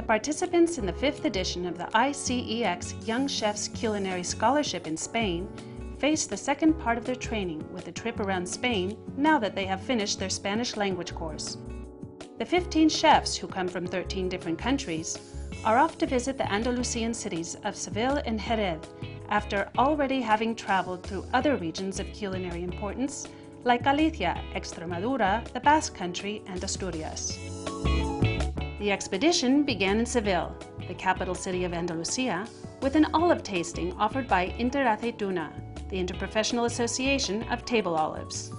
participants in the 5th edition of the ICEX Young Chefs Culinary Scholarship in Spain face the second part of their training with a trip around Spain now that they have finished their Spanish language course. The 15 chefs, who come from 13 different countries, are off to visit the Andalusian cities of Seville and Jerez after already having traveled through other regions of culinary importance like Galicia, Extremadura, the Basque Country, and Asturias. The expedition began in Seville, the capital city of Andalusia, with an olive tasting offered by Interaceituna, the Interprofessional Association of Table Olives.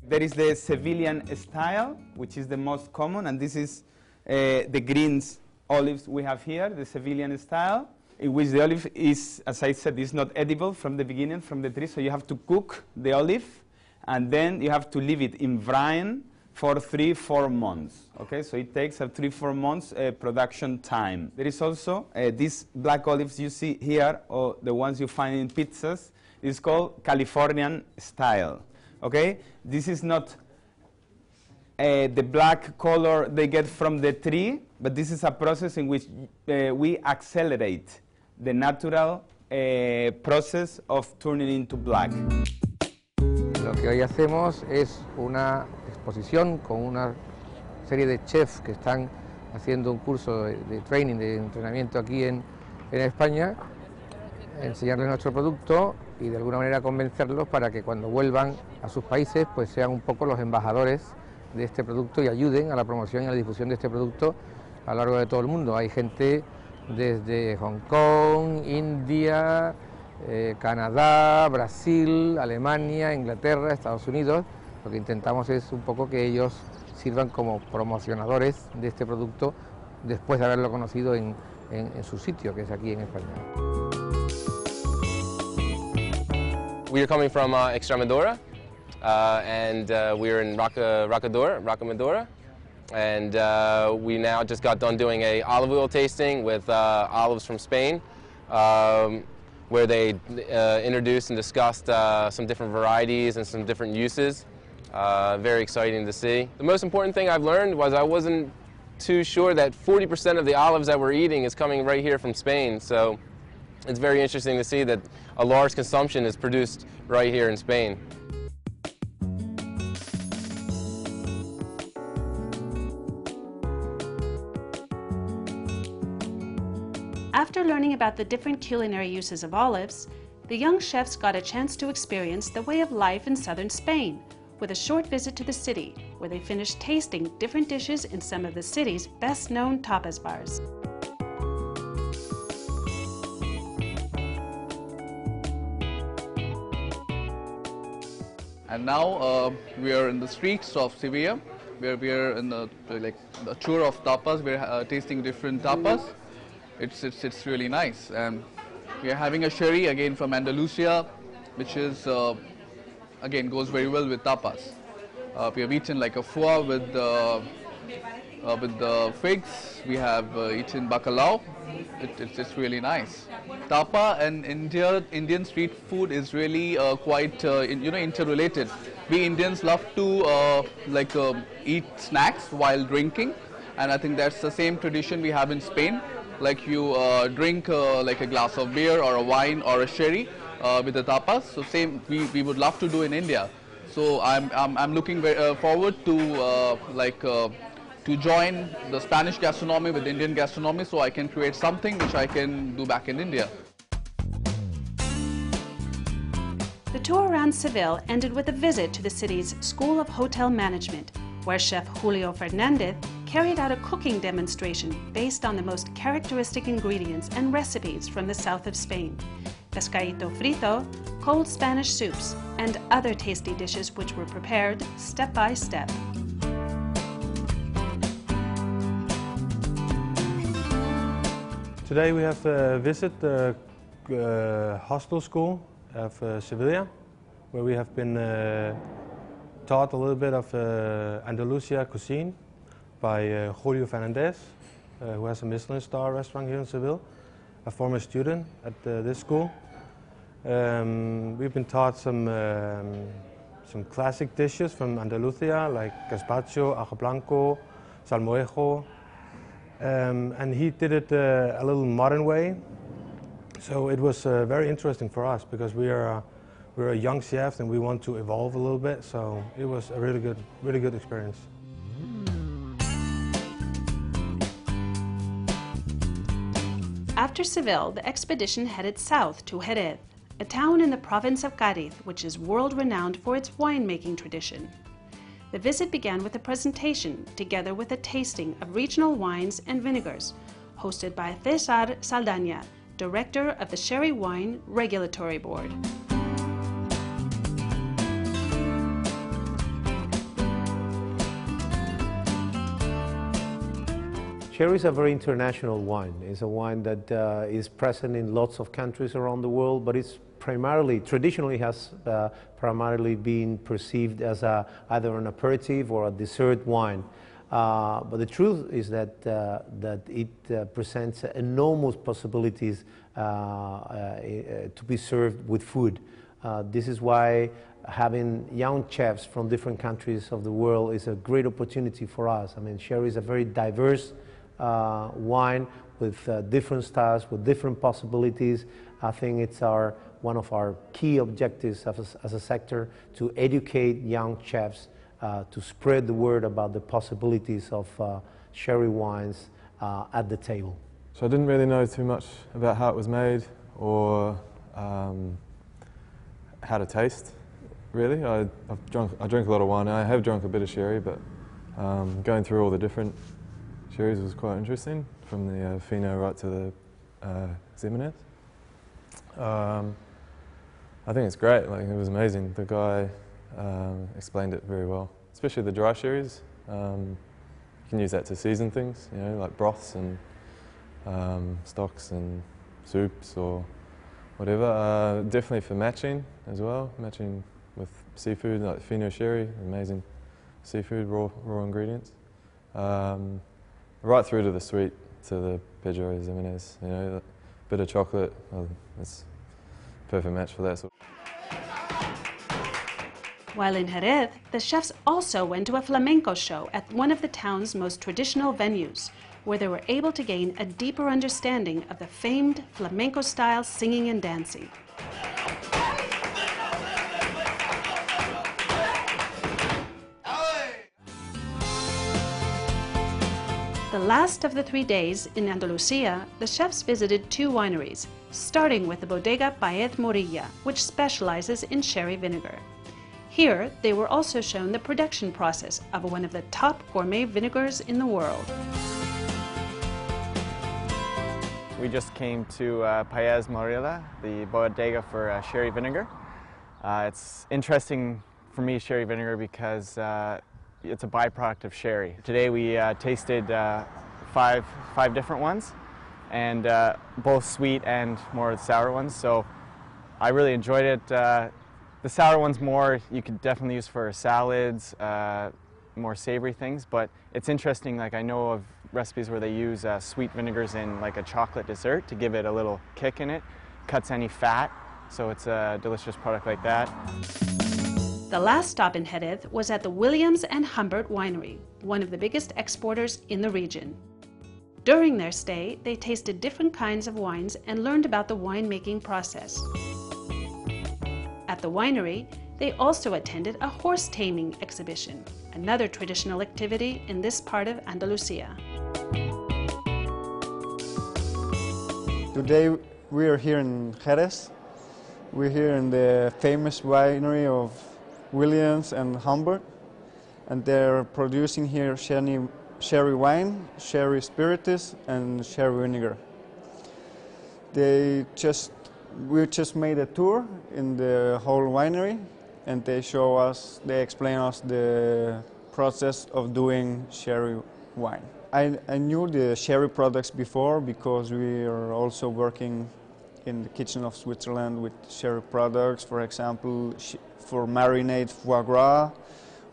There is the Sevillian style, which is the most common, and this is the greens olives we have here, the Sevillian style, in which the olive is, as I said, is not edible from the beginning, from the tree, so you have to cook the olive, and then you have to leave it in brine for 3-4 months. Okay, so it takes 3-4 months production time. There is also these black olives you see here, or the ones you find in pizzas, is called Californian style. Okay, this is not the black color they get from the tree, but this is a process in which we accelerate the natural process of turning into black. Lo que hoy hacemos es una exposición con una serie de chefs que están haciendo un curso de training, de entrenamiento aquí en España, enseñarles nuestro producto y de alguna manera convencerlos para que cuando vuelvan a sus países pues sean un poco los embajadores de este producto y ayuden a la promoción y a la difusión de este producto a lo largo de todo el mundo. Hay gente desde Hong Kong, India, Canadá, Brasil, Alemania, Inglaterra, Estados Unidos. Lo que intentamos es un poco que ellos sirvan como promocionadores de este producto después de haberlo conocido en su sitio, que es aquí en España. We are coming from Extremadura, and we're in Rocamadour, and we now just got done doing a olive oil tasting with olives from Spain, where they introduced and discussed some different varieties and some different uses. Very exciting to see. The most important thing I've learned was I wasn't too sure that 40% of the olives that we're eating is coming right here from Spain. So it's very interesting to see that a large consumption is produced right here in Spain. After learning about the different culinary uses of olives, the young chefs got a chance to experience the way of life in southern Spain, with a short visit to the city, where they finished tasting different dishes in some of the city's best-known tapas bars. And now we are in the streets of Sevilla, where we are in the tour of tapas. We are tasting different tapas. It's really nice, and we are having a sherry again from Andalusia, which is again goes very well with tapas. We have eaten like a foie with the figs. We have eaten bacalao. It's really nice. Tapa and Indian street food is really quite interrelated. We Indians love to eat snacks while drinking, and I think that's the same tradition we have in Spain. Like you drink like a glass of beer or a wine or a sherry with the tapas. So same we would love to do in India. So I'm looking forward to to join the Spanish gastronomy with Indian gastronomy, so I can create something which I can do back in India. The tour around Seville ended with a visit to the city's School of Hotel Management, where Chef Julio Fernandez carried out a cooking demonstration based on the most characteristic ingredients and recipes from the south of Spain: pescadito frito, cold Spanish soups, and other tasty dishes which were prepared step by step. Today we have visited the hostel school of Sevilla, where we have been taught a little bit of Andalusia cuisine by Julio Fernandez, who has a Michelin star restaurant here in Seville, a former student at this school. We've been taught some some classic dishes from Andalusia like gazpacho, ajo blanco, salmorejo, and he did it a little modern way. So it was very interesting for us because we're a young chef and we want to evolve a little bit. So it was a really good experience. After Seville, the expedition headed south to Jerez, a town in the province of Cádiz, which is world-renowned for its winemaking tradition. The visit began with a presentation, together with a tasting of regional wines and vinegars, hosted by César Saldaña, Director of the Sherry Wine Regulatory Board. Sherry is a very international wine. It's a wine that is present in lots of countries around the world, but it's traditionally has primarily been perceived as either an aperitif or a dessert wine. But the truth is that it presents enormous possibilities to be served with food. This is why having young chefs from different countries of the world is a great opportunity for us. I mean, sherry is a very diverse wine with different styles, with different possibilities. I think it's one of our key objectives as a sector to educate young chefs, to spread the word about the possibilities of sherry wines at the table. So I didn't really know too much about how it was made or how to taste, really. I drink a lot of wine. I have drunk a bit of sherry, but going through all the different sherries was quite interesting, from the Fino right to the Ximenez. I think it's great. Like, it was amazing. The guy explained it very well, especially the dry sherries. You can use that to season things, you know, like broths and stocks and soups or whatever. Definitely for matching as well, matching with seafood, like Fino sherry, amazing seafood, raw ingredients. Right through to the sweet, to the Pedro Ximenez, you know, a bit of chocolate, it's a perfect match for that. While in Jerez, the chefs also went to a flamenco show at one of the town's most traditional venues, where they were able to gain a deeper understanding of the famed flamenco-style singing and dancing. The last of the 3 days in Andalusia, the chefs visited 2 wineries, starting with the Bodega Paez Morilla, which specializes in sherry vinegar. Here, they were also shown the production process of one of the top gourmet vinegars in the world. We just came to Paez Morilla, the bodega for sherry vinegar. It's interesting for me, sherry vinegar, because it's a byproduct of sherry. Today we tasted five different ones, and both sweet and more sour ones. So I really enjoyed it. The sour ones you could definitely use for salads, more savory things. But it's interesting. Like, I know of recipes where they use sweet vinegars in like a chocolate dessert to give it a little kick in it, cuts any fat. So it's a delicious product like that. The last stop in Jerez was at the Williams and Humbert Winery, one of the biggest exporters in the region. During their stay, they tasted different kinds of wines and learned about the winemaking process. At the winery, they also attended a horse taming exhibition, another traditional activity in this part of Andalusia. Today we are here in Jerez. We're here in the famous winery of Williams and Humbert, and they're producing here sherry wine, sherry spirits, and sherry vinegar. We just made a tour in the whole winery, and they explain us the process of doing sherry wine. I knew the sherry products before because we are also working in the kitchen of Switzerland with sherry products, for example, for marinade foie gras,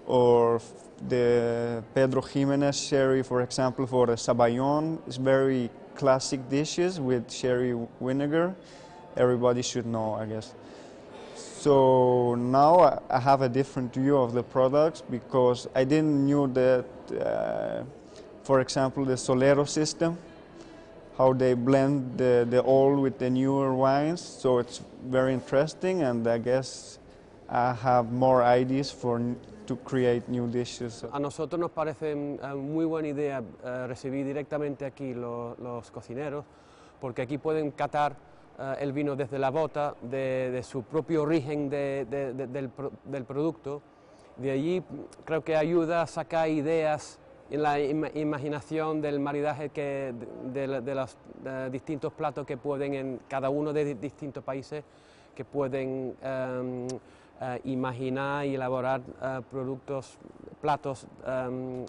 or the Pedro Ximenez sherry, for example, for the sabaion. It's very classic dishes with sherry vinegar. Everybody should know, I guess. So now I have a different view of the products because I didn't knew that, for example, the Solero system, how they blend the old with the newer wines. So it's very interesting, and I guess I have more ideas to create new dishes. A nosotros nos parece muy buena idea recibir directamente aquí los cocineros, porque aquí pueden catar el vino desde la bota, de su propio origen del producto. De allí creo que ayuda a sacar ideas en la imaginación del maridaje de los distintos platos que pueden, en cada uno de distintos países, que pueden imaginar y elaborar platos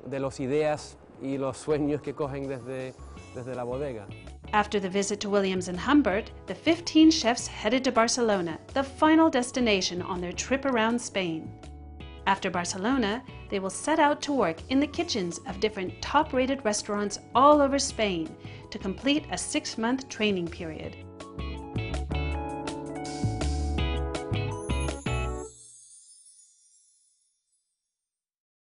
de las ideas y los sueños que cogen desde la bodega. After the visit to Williams and Humbert, the 15 chefs headed to Barcelona, the final destination on their trip around Spain. After Barcelona, they will set out to work in the kitchens of different top-rated restaurants all over Spain to complete a 6-month training period.